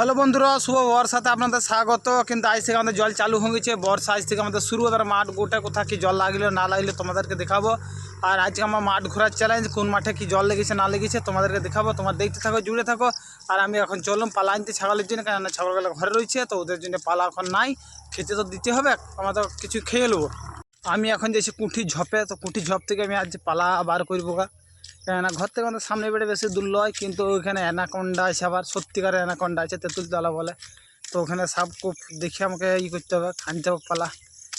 Hello বন্ধুরা, শুভ বর্ষাতে আপনাদের স্বাগত। কিন্তু আজ থেকে আমাদের জল চালু হয়ে গেছে। বর্ষা আজ থেকে আমাদের শুরু। তার মাঠ গোটা কোথা কি জল লাগলো না লাগলে তোমাদেরকে দেখাবো। আর আজকে আমার মাঠ ঘোরার চ্যালেঞ্জ, কোন মাঠে কি জল লেগেছে না লেগেছে তোমাদেরকে দেখাবো। তোমার দেখতে থাকো, জুড়ে থাকো। আর আমি এখন চললাম পালা আনতে ছাগলের জন্য, কেননা ছাগলগুলো ঘরে রয়েছে, তো ওদের জন্য পালা এখন নাই। খেতে তো দিতে হবে, আমরা তো কিছু খেয়ে নেবো। আমি এখন যাচ্ছি কুঠির ঝপে, তো কুঠির ঝপ থেকে আমি আজ পালা বার করবো গা। কেননা ঘর থেকে আমাদের সামনে বেড়ে বেশি দূর নয়, কিন্তু ওইখানে অ্যানাকন্ডা আছে, আবার সত্যিকারের অ্যানাকন্ডা আছে, তেঁতুলতলা বলে। তো ওখানে সাপ খুব দেখে আমাকে করতে হবে, আনতে হবে পালা।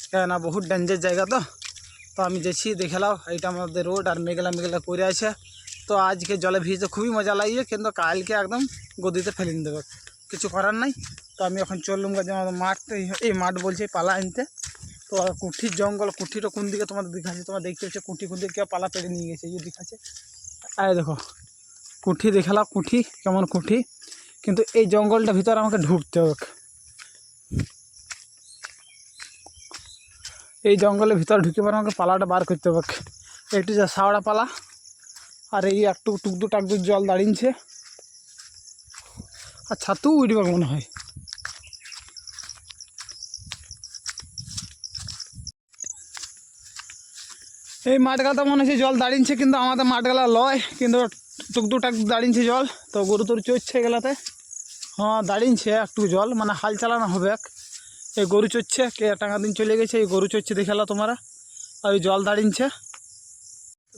কেননা বহুত ডেঞ্জার জায়গা। তো আমি যাচ্ছি, দেখে নাও। এইটা আমাদের রোড, আর মেঘলা মেঘলা করে আছে। তো আজকে জলে ভিজতে খুবই মজা লাগছে, কিন্তু কালকে একদম গদিতে ফেলে দেবে, কিছু করার নাই। তো আমি এখন চললুম যে আমাদের মাঠ, এই মাঠ বলছে পালা আনতে। তো কুঠির জঙ্গল, কুঠিটা কোন দিকে তোমাদের দেখাচ্ছে, তোমার দেখতে হচ্ছে কুঠি কোন দিকে পালা পেড়ে নিয়ে গেছে, এই দেখাচ্ছে। আরে দেখো কুঠি, দেখালাম কুঠি কেমন কুঠি। কিন্তু এই জঙ্গলটার ভিতরে আমাকে ঢুকতে হবে, এই জঙ্গলের ভিতরে ঢুকে পরে আমাকে পালাটা বার করতে হবে। একটু যা সাওড়া পালা, আর এই একটু টুকদু টাকদু জল দাঁড়িয়েছে, আর ছাতু উঠবে মনে হয়। এই মাঠগালা মনে হচ্ছে জল দাঁড়িয়েছে, কিন্তু আমাদের মাঠগালা লয়, কিন্তু টুকদু টাকদু দাঁড়িয়েছে জল। তো গরু তোর চড়ছে গেলাতে। হ্যাঁ দাঁড়িয়েছে একটু জল, মানে হাল চালানো হবে। এই গরু চড়ছে, কে টাঙা দিন চলে গেছে, এই গরু চড়ছে দেখালো তোমরা। আর ওই জল দাঁড়িয়েছে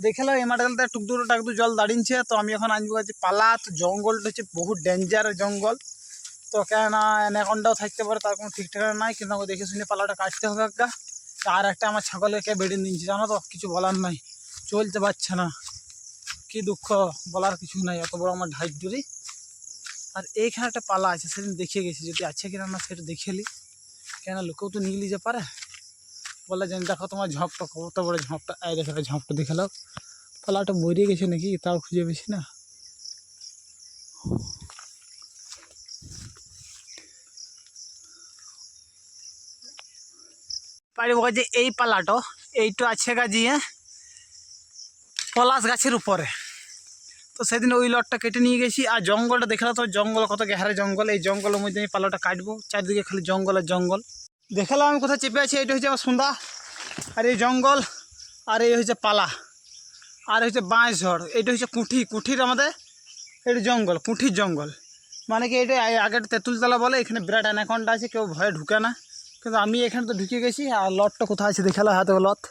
দেখালো, এই মাঠগালাতে টুকদু টাকদু জল দাঁড়িয়েছে। তো আমি এখন আনবো যে পালা। তো জঙ্গলটা হচ্ছে বহুত ডেঞ্জার জঙ্গল। তো কেননা অ্যানাকন্ডাও থাকতে পারে, তার কোনো ঠিক ঠিকানা নাই, কিন্তু আমাকে দেখে শুনে পালাটা কাটতে হবে একটা। আর একটা আমার ছাগলকে বেড়ে নিয়েছে, জানো তো, কিছু বলার নাই, চলতে পারছে না। কি দুঃখ, বলার কিছু নাই, এত বড় আমার ঢাই জুড়ি। আর এইখানে একটা পালা আছে, সেদিন দেখে গেছি, যদি আছে কিনা না সেটা দেখে নি। কেন লোকেও তো নিয়ে নিতে পারে, বলে যে দেখো তোমার ঝপটা কত বড় ঝপটা। এই দেখো ঝপটা দেখে নাও, পালাটা মরিয়ে গেছে নাকি তাও খুঁজে পেয়েছি না। পারিব যে এই পালাটো, এইটা আছে গাজিয়ে পলাশ গাছের উপরে। তো সেদিন ওই লটটা কেটে নিয়ে গেছি। আর জঙ্গলটা দেখলাম, তো জঙ্গল কত গেহারে জঙ্গল। এই জঙ্গলের মধ্যে আমি পালাটা কাটবো, চারদিকে খালি জঙ্গল আর জঙ্গল। দেখালাম আমি কোথায় চেপে আছি, এইটা হচ্ছে আমার সন্ধ্যা, আর এই জঙ্গল, আর এই হচ্ছে পালা, আর হচ্ছে বাঁশ ঝড়। এইটা হচ্ছে কুঠি, কুঠির আমাদের এটা জঙ্গল, কুঠির জঙ্গল। মানে কি এটা আগের তেঁতুলতলা বলে, এখানে বিরাট অ্যানাকন্ডা আছে, কেউ ভয়ে ঢুকে না। কিন্তু আমি এখানে তো ঢুকে গেছি। আর লটটা কোথায় আছে দেখালো, হাতে লত।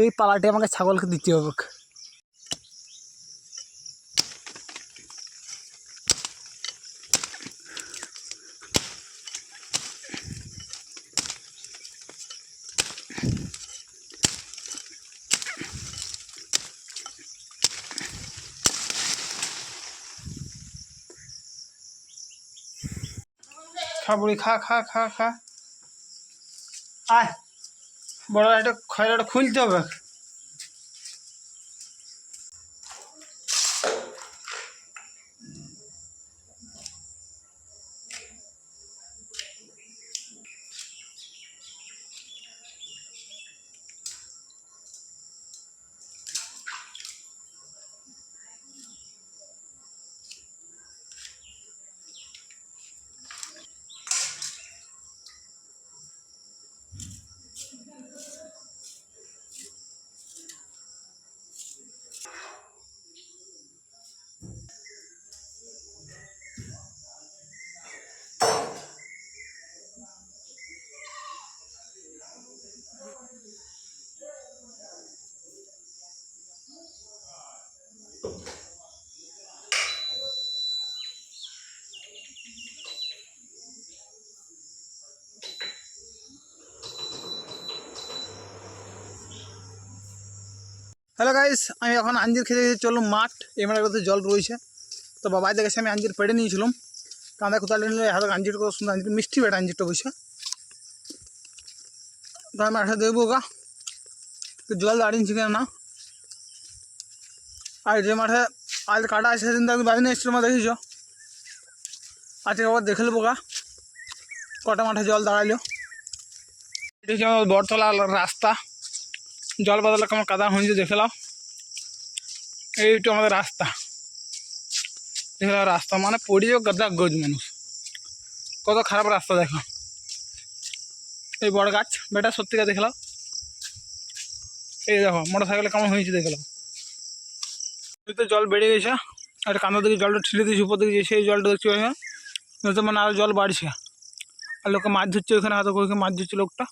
এই পালাটি আমাকে ছাগলকে দিতে হবে। খা বুড়ি, খা খা খা খা। আয় বড় একটা খয়রাটা খুলতে হবে। হ্যালো গাইস, আমি এখন আঞ্জির খেতে খেতে চললাম মাঠ। এই মাঠের জল রয়েছে। তো বাবাই দেখেছে আমি আঞ্জির পেড়ে নিয়েছিলাম। কাঁদা কোথায় নিলে হাতে আঞ্জির কত সুন্দর, আঞ্জির মিষ্টি বেটা আঞ্জিরটা বসে। তো আমি মাঠে দেখবো গা জল দাঁড়িয়েছি কেন না। আর যে মাঠে আজ কাটা আছে, সেদিন তো একদম বাড়ি নিয়ে এসেছিল, দেখিস। আজকে আবার দেখে নেবো গা কটা মাঠে জল দাঁড়াইলো। এটা হচ্ছে আমার বটতলা রাস্তা, জল বদলা কেমন কাদা হয়েছে দেখে নাও। এইটা আমাদের রাস্তা, দেখে নাও রাস্তা, মানে পড়িও গাদা গজ মানুষ। কত খারাপ রাস্তা দেখো, এই বড় গাছ বেটা সত্যিকার দেখলাম। এই দেখো মোটর সাইকেলে কেমন হয়েছে দেখলাম, তো জল বেড়ে গেছে। আর কান্দা দিকে জলটা ঠেলে দিয়েছি উপর দিকে, সেই জলটা দেখছি নয়তো মানে আরও জল বাড়ছে। আর লোকে মাছ ধরছে ওইখানে, হাতে করে মাছ ধরছে লোকটা।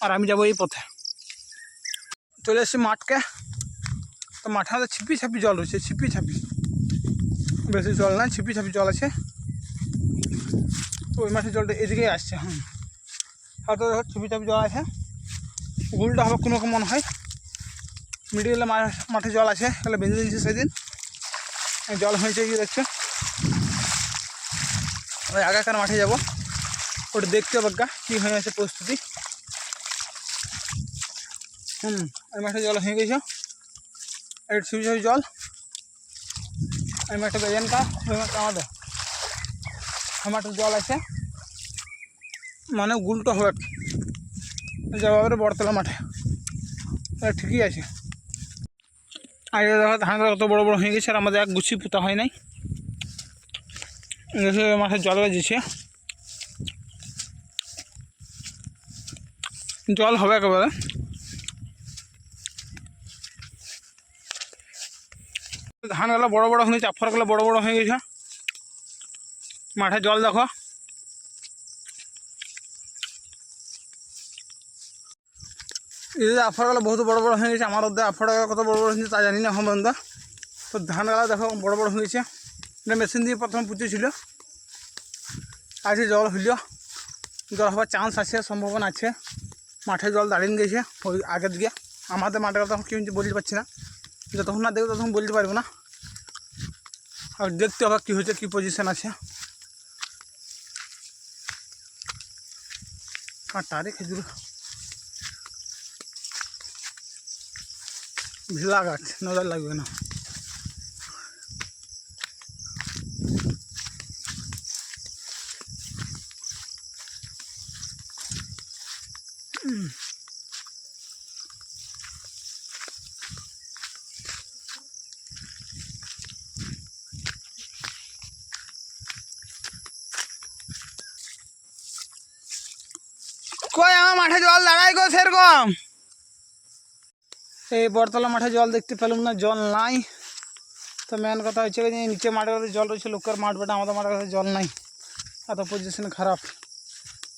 আর আমি যাবো এই পথে, চলে এসেছি মাঠকে। তো মাঠে আমাদের ছিপি ছাপি জল রয়েছে, ছিপি ছাপি, বেশি জল না, ছিপি ছাপি জল আছে। তো ওই মাঠের জলটা এদিকেই আসছে। হয়তো দেখো ছিপি ছাপি জল আছে, গুলটা হবে কোনো রকম মনে হয়। মিডিলে মাঠে জল আছে, তাহলে বেঁধে দিয়েছে সেদিন জল হয়েছে কি দেখছো। ওই আগেকার মাঠে যাব, ওটা দেখতে হবে গা কী হয়ে আছে পরিস্থিতি। ওই মাঠে জল হয়ে গেছে, একটু ছিপি ছাপি জল। ওই মাঠে বেজেন কা, ওই মাঠে আমাদের ওই মাঠে জল আছে, মানে গুলটা হবে যাবো বড়তলা মাঠে, ঠিকই আছে। আগে দেখো ধানগুলো কত বড় বড় হয়ে গেছে, আর আমাদের এক গুছি পোতা হয় নাই। মাঠে জল গেছে, জল হবে একেবারে। ধানগুলো বড় বড় হয়ে গেছে, আফরগুলো বড় বড় হয়ে গেছে। মাঠে জল দেখো, এই আফরগুলো বহুত বড় বড় হয়ে গেছে। আমার ওদের আফর কত বড় বড় হয়েছে তা জানি না এখন পর্যন্ত। তো ধানগুলো দেখো বড় বড় হয়ে গেছে। এটা মেশিন দিয়ে প্রথমে পুঁতেছিল, আজকে জল হইল, জল হওয়ার চান্স আছে, সম্ভাবনা আছে। মাঠে জল দাঁড়িয়ে গেছে ওই আগের দিকে। আমাদের মাঠে তখন কেউ বলতে পারছি না, যতক্ষণ না দেখবো তখন বলতে পারবো না। আর দেখতে হবে কী হয়েছে, কী পজিশন আছে। কাঁটারে খেজুর ভিলা গাছ, নজর লাগবে না। কই আমার মাঠে জল দাঁড়ায় গো সেরকম। এই বড়তলা মাঠে জল দেখতে পেলাম না, জল নাই। তো মেন কথা হচ্ছে যে নিচে মাঠের জল রয়েছে, লোকের মাঠ বেটা, আমাদের মাঠের কাছে জল নাই, এত পজিশন খারাপ।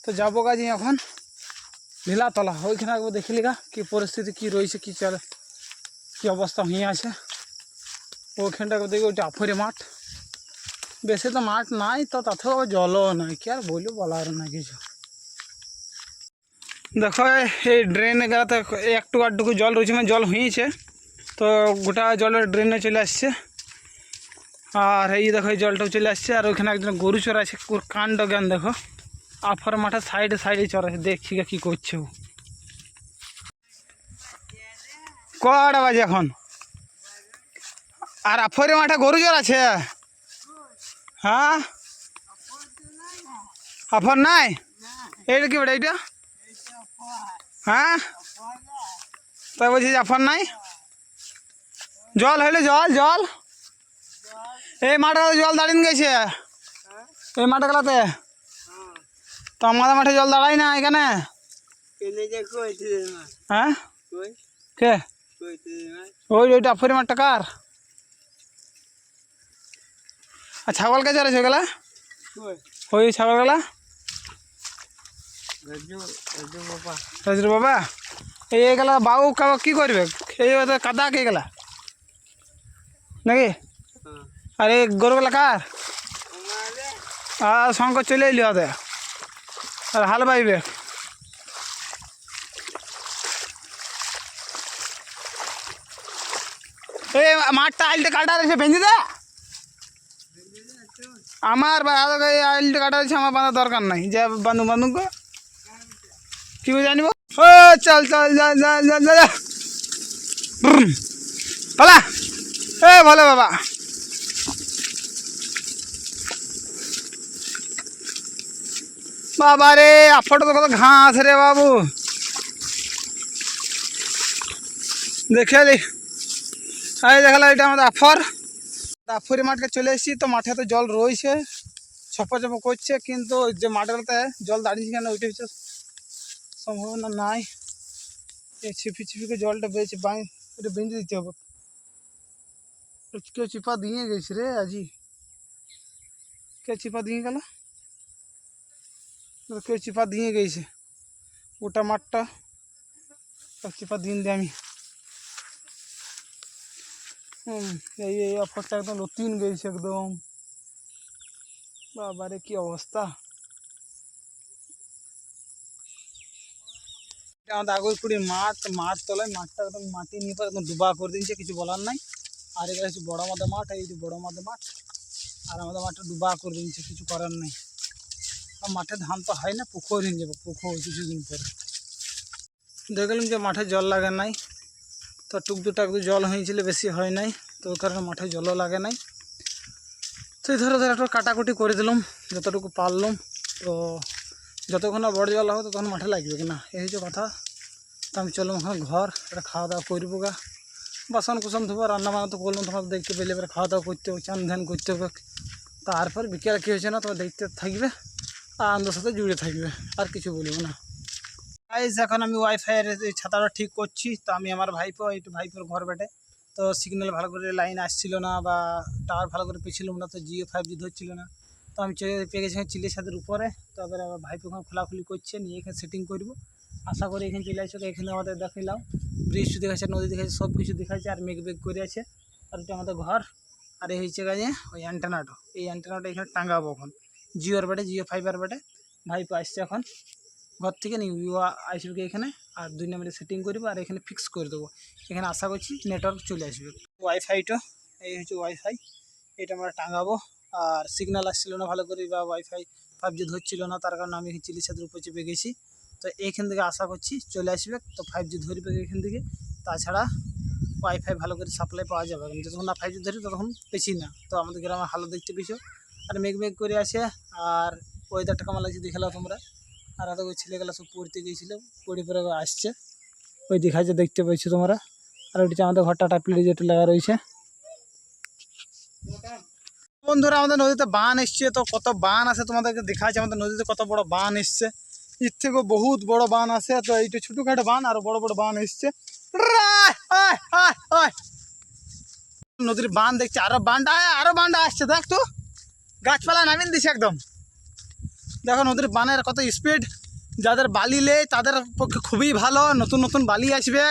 তো যাবো কাজে এখন ঢিলাতলা, ওইখানে একবার দেখলি গা কী পরিস্থিতি, কী রয়েছে, কী চলে, কী অবস্থা হয়ে আছে। ওইখানটা দেখি ওইটা আফরে মাঠ, বেশি তো মাঠ নাই, তো তাতেও আবার জলও নাই, কি আর বলবো, বলার না কিছু। দেখো এই ড্রেনে গেলাতে একটু আধটুকু জল রয়েছে, মানে জল হয়েছে, তো গোটা জলের ড্রেনে চলে আসছে। আর এই দেখো এই জলটাও চলে আসছে। আর ওইখানে একজন গরু চড়াচ্ছে, কাণ্ড জ্ঞান দেখো, আফর মাঠের সাইডে সাইডে চড়াচ্ছে, দেখছি কী করছে ও। কটা বাজে এখন? আর আফরে মাঠে গরু চড়াচ্ছে? হ্যাঁ, আফর নাই? এইটা কি বেটা এইটা? হ্যাঁ, তাই বলছি আফর নাই? জল হইলে জল জল এই মাঠে জল দাঁড়িয়ে গেছে, এই মাঠে গেলাতে। তো আমাদের মাঠে জল দাঁড়াই না এখানে। হ্যাঁ, কে ওই ওইটা আফরি মাঠটা কার? আর ছাগল কে চড়েছে গেলা? ওই ছাগল গেলা রাজুর বাবা। এই গেলা বাবু কি করবে, এই কাদা কে গেলা নাকি? আর এই গরুগুলা কার? আর শঙ্কর চলে এলি ওদের, আর হাল বাইবে। এই মাঠটা আইলটা কাটা রয়েছে, ভেঙে দে। আমার আইলটা কাটা রয়েছে, আমার বাঁধার দরকার নাই, যে বান্ধু বান্ধব কি করে জানিব। ও চল চল যা যা যা যা পালা। এ ভালো বাবা, বাবা রে আফরটা তো কত ঘাস রে বাবু, দেখে এই দেখালাম এটা আমাদের আফর। আফরি মাঠকে চলে এসেছি, তো মাঠে তো জল রয়েছে, ছপা ছপা করছে, কিন্তু যে মাঠেতে জল দাঁড়িয়েছে কেন ওইটা হচ্ছে সম্ভাবনা নাই। এই ছিপি ছিপিকে জলটা বেড়েছে, ওটা বেঁধে দিতে হবে। কেউ চিপা দিয়ে গেছে রে আজি, কে চিপা দিয়ে গেল, কেউ চিপা দিয়ে গেছে ওটা মাঠটা, চিপা দিন দিয়ে আমি এই অফারটা একদম নতুন গেছে একদম। বাবারে কি অবস্থা, আমাদের আগরকুড়ি মাঠ তলায়, মাঠটা একদম মাটি নিয়ে পর একদম ডুবা করে দিয়েছে, কিছু বলার নাই। আর এখানে হচ্ছে বড় মাঠে মাঠ, এই যে বড় মাঠে মাঠ, আর আমাদের মাঠটা ডুবা করে দিয়েছে, কিছু করার নেই। আর মাঠে ধান তো হয় না, পুকুর হয়ে যাবে, পুকুর কিছুদিন পরে। দেখলাম যে মাঠে জল লাগে নাই, তো টুকদু টাকদু জল হয়েছিল, বেশি হয় নাই, তো ওই কারণে মাঠে জলও লাগে নাই। তো এই ধরে একটু কাটাকুটি করে দিলাম যতটুকু পারলাম। তো যতক্ষণ না বড় জল হবে ততক্ষণ মাঠে লাগবে কিনা, এই হচ্ছে কথা। তো আমি চললাম ওখানে ঘর, একটা খাওয়া দাওয়া করবো গা, বাসন কুসন ধোবো, রান্না বান্না তো করলাম, তোমার দেখতে পেলে এবার খাওয়া দাওয়া করতে হবে, চান ধ্যান করতে হবে। তারপর বিকেলে কী হয়েছে না তোমার দেখতে থাকবে, আর আনন্দের সাথে জুড়ে থাকবে, আর কিছু বলবো না। এখন আমি ওয়াইফাইয়ের এই ছাতাটা ঠিক করছি। তো আমি আমার ভাইপোর ঘর বেটে, তো সিগন্যাল ভালো করে লাইন আসছিল না, বা টাওয়ার ভালো করে পেয়েছিলাম না, তো জিও 5G ধরছিল না। তো আমি পেয়ে গেছি চিলের ছাদের উপরে। তো এবার ভাইপো ওখানে খোলাখুলি করছে, নিয়ে এখানে সেটিং করবো। আশা করি এখানে চলে আসছে। এখানে আমাদের দেখাইলাম ব্রিজ দেখাচ্ছে, নদী দেখাচ্ছে, সব কিছু দেখাচ্ছে, আর মেঘ করে আছে। আর এটা আমাদের ঘর। আর এই হচ্ছে কাজে ওই অ্যান্টেনাটা, এই অ্যান্টেনাটা এখানে টাঙাবো এখন জিওর বেটে, জিও ফাইবার বেটে। ভাইপো আসছে এখন ঘর থেকে, নিয়ে আসবে এখানে, আর 2 নম্বরে সেটিং করবো, আর এখানে ফিক্স করে দেবো। এখানে আশা করছি নেটওয়ার্ক চলে আসবে। ওয়াইফাইটা এই হচ্ছে ওয়াইফাই, এটা আমরা টাঙাবো। আর সিগন্যাল আসছিল না ভালো করে, বা ওয়াইফাই 5G ধরছিল না, তার কারণে আমি চিলি ছাদের উপর চেপে গেছি। তো এইখান থেকে আশা করছি চলে আসবে, তো 5G ধরবে এখান থেকে। তাছাড়া ওয়াইফাই ভালো করে সাপ্লাই পাওয়া যাবে, যতক্ষণ না 5G ধরি ততক্ষণ পেছি না। তো আমাদের গ্রামের হালো দেখতে পেয়েছো, আর মেঘ করে আসে। আর ওয়েদারটা কেমন লাগছে দেখলাম তোমরা। আর এত ওই ছেলেগুলো সব পড়তে গিয়েছিল, পড়ে পরে আসছে, ওই দেখাচ্ছে দেখতে পাচ্ছি তোমরা। আর ওইটা আমাদের ঘরটা টাপলি যেটা লাগা রয়েছে। বন্ধুরা আমাদের নদীতে বান এসছে, তো কত বান আছে তোমাদেরকে দেখাচ্ছে। আমাদের নদীতে কত বড় বান এসছে, এর থেকেও বহুত বড় বান আছে। তো এইটা ছোটোখাটো বান, আরো বড় বড় বান এসছে। নদীর বান দেখছে, আরো বানটা আসছে, দেখ তো গাছপালা নামিয়ে দিছে একদম। দেখো নদীর বানের কত স্পিড, যাদের বালি নেই তাদের পক্ষে খুবই ভালো, নতুন নতুন বালি আসবে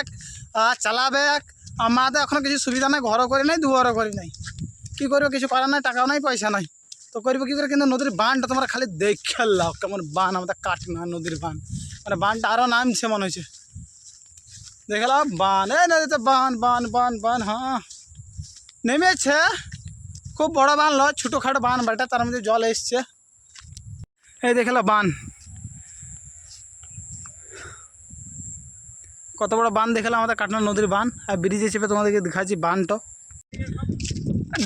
আর চালাবে। আমাদের এখনও কিছু সুবিধা নেই, ঘরও করি নাই, দুয়ারও করি নাই, কী করবো, কিছু করার নাই, টাকাও নাই, পয়সা নাই, তো করবো কী করে। কিন্তু নদীর বানটা তোমরা খালি দেখে লাও, কেমন বান, আমাদের কাট না নদীর বান, মানে বানটা আরও নামছে মনে হচ্ছে, দেখে লাও বান, এই নদীতে বান বান বান বান, হ্যাঁ নেমেছে। খুব বড় বান লয়, ছোটোখাটো বান বাটা, তার মধ্যে জল এসছে। এই দেখলা বান, কত বড় বান দেখলাম আমাদের কাটনা নদীর বান। আর ব্রিজে চেপে তোমাদেরকে দেখাচ্ছি বানটা,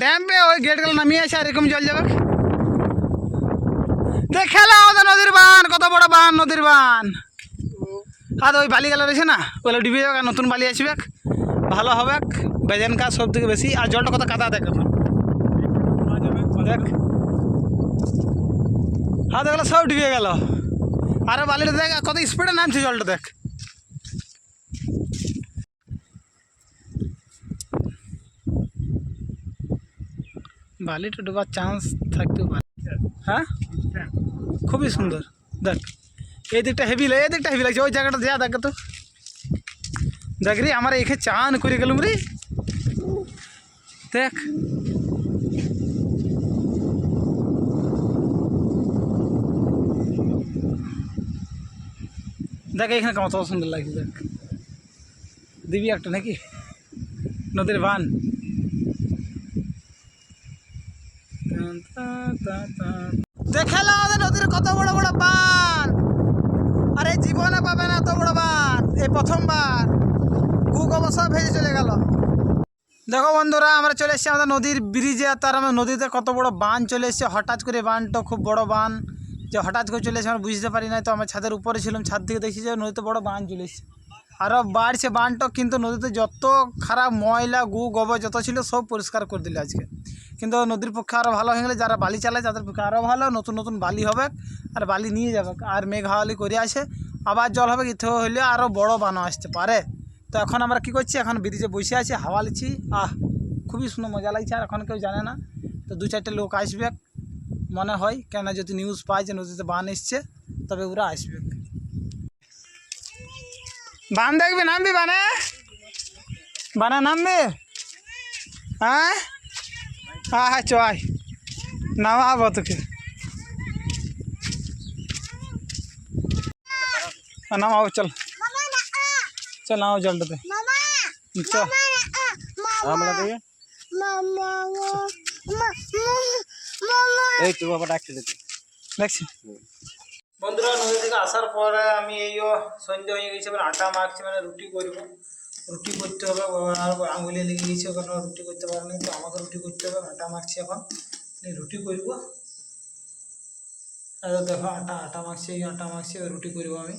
ড্যাম পে ওই গেটগুলো নামিয়ে আছে, আর এরকম জল যাবে। দেখলাম আমাদের নদীর বান, কত বড় বান নদীর বান। আর ওই বালি গেলা রয়েছে না, ওগুলো ডুবে যাবে, নতুন বালি আসবে, ভালো হবে, বেজেন কাজ সব থেকে বেশি। আর জলটা কত কাদা দেখ এখন, দেখ হাত ওগুলো সব ডুবে গেল। আরও বালিটা দেখ কত স্পিডে নামছে জলটা, দেখ। বালিটা ডোবার চান্স থাকতেও পারে, হ্যাঁ খুবই সুন্দর। দেখ এই দিকটা হেভি লাগছে, ওই জায়গাটা যা দেখ তো, দেখ রে আমার এখানে চান করে গেলুম রে, দেখ দেখ এখানে কত সুন্দর লাগছে, দেখ দিবি একটা নাকি নদীর বান। দেখালো আমাদের নদীর কত বড় বড় বান, আর এই জীবনে পাবে না এত বড় বান, এই প্রথমবার অবস্থা ভেজে চলে গেল। দেখো বন্ধুরা আমরা চলে এসেছি আমাদের নদীর ব্রিজে, তার আমার নদীতে কত বড় বান চলে এসেছে। হঠাৎ করে বানটা খুব বড় বান, যে হঠাৎ করে চলে এসেছে আমরা বুঝতে পারি না। তো আমরা ছাদের উপরে ছিলাম, ছাদ থেকে দেখছি যে নদীতে বড় বান চলে এসেছে, আরও বাড়ছে বানটা। কিন্তু নদীতে যত খারাপ ময়লা গোবর যত ছিল সব পরিষ্কার করে দিল আজকে, কিন্তু নদীর পক্ষে আরও ভালো হয়ে গেলে যারা বালি চালায় তাদের পক্ষে আরও ভালো, নতুন নতুন বালি হবে আর বালি নিয়ে যাবে। আর মেঘ হাওয়ালি করে আসে আবার জল হবে, ইথে হলে আরও বড় বানো আসতে পারে। তো এখন আমরা কী করছি, এখন ব্রিজে বসে আছি, হাওয়া লিচ্ছি, খুবই সুন্দর মজা লাগছে। আর এখন কেউ জানে না, তো 2-4টে লোক আসবে মনে হয়, কেন যদি নিউজ পায় যে নদীতে বান এসছে তবে ওরা আসবে। বান দেখবি, নামবি বানে, বানে নামবি? হ্যাঁ হ্যাঁ চয় নামাবো তোকে, নামাবো, চল চল নামাবো জলটাতে, চল। দেখছি বন্ধুরা, নদী থেকে আসার পরে আমি এইও সন্ধ্যে হয়ে গেছে, এবার আটা মাখছি, মানে রুটি করব। রুটি করতে হবে, আর আঙুলে লেগে গেছে, ওখানে রুটি করতে পারিনি, তো আমাকে রুটি করতে হবে। আটা মাখছি এখন, রুটি করব। আর দেখো আটা মাখছি, এই আটা মাখছি, রুটি করবো আমি।